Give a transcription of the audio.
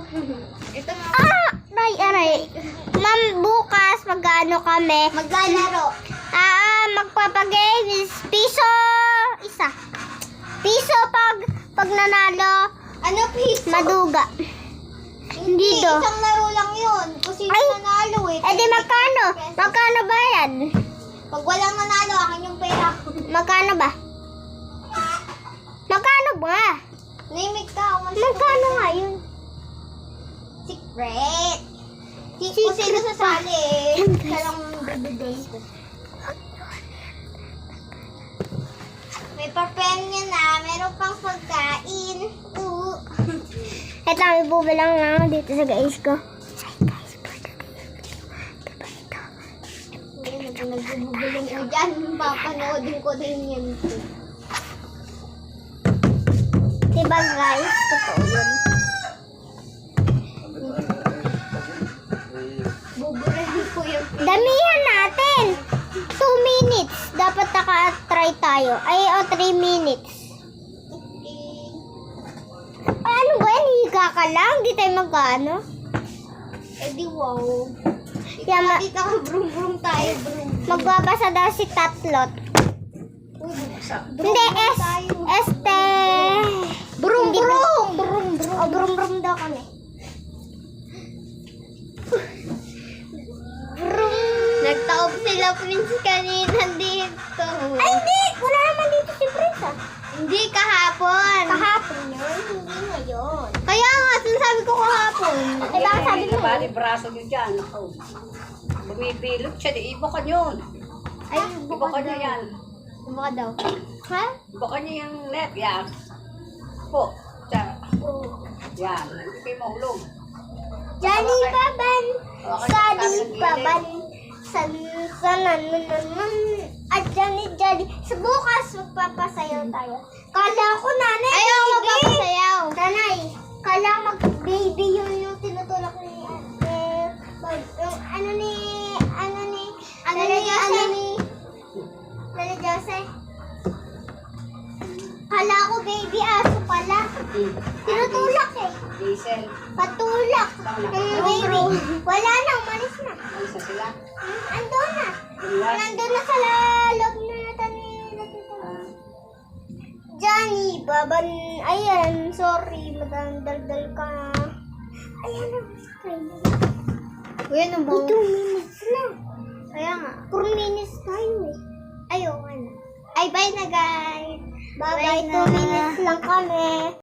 Ito na. Aray. Ma'am, bukas mag-ano kami? Maglalaro. Magpapagames. Piso isa. Piso pag nanalo. Ano piso? Maduga. Hindi, do. isang laro lang yun. Kung sino Ay, nanalo eh. Eh di magkano? Magkano ba yan? Pag walang nanalo, akin yung pera. Magkano ba? Magkano ba? Name ka. Magkano nga yun? Secret. Kung sino sasali eh. Siya lang bibigay. May papel niya na. Meron pang pagkain. Ito, may bubalang lang ako dito sa guys ko. Nagbubuguling ko dyan. Papanoodin ko din yan. Diba guys? Totoo yun. Buburahin ko yung Damihan natin. 2 minutes. Dapat naka-try tayo. Ay, 3 minutes. Ano ba yan? Higa ka lang? Di tayo magkano? Eh di wow. Yan, Dito ka brum-brum tayo. Brum. magbabasa daw si Tatlot. Hindi, este. Brum-brum. O, brum-brum daw kami. Nagtaob sila Prince kanina dito. Ay, hindi! Wala naman dito si Prince, ah. Hindi kahapon. Kahapon yun, hindi ngayon. Kaya nga, sinasabi ko kahapon. Eh, bakit sabi mo? Bali, braso nyo dyan. Ako. Bumibilot siya. Di iba ka yun. Ay, Iba ka nyo yan. Baka daw. Ha? Iba ka nyo yung net. Yan. Po. Diyan. Yan. Hindi kayo mahulog. Jolly Baban, Sally Baban, at Jolly. Sa bukas, magpapasayaw tayo. Kala ko, nanay. Ayaw baby. magpapasayaw. Nanay, kala mag-baby yung tinutulak ni Lala Jose. Kala ko baby aso pala. Tinutulak eh. Diesel. Patulak. Baby. Wala na, umalis na. Alis na sila. Andun na. Nandun na sa loob na natin ni Johnny, baban. Ayan, sorry, madaldal ka. Ayan na. Uy, ano ba? 2 minutes na. Kaya nga. 4 minutes tayo eh. Ayaw, ano. Ay, bye na guys. Bye-bye, 2 minutes lang kami.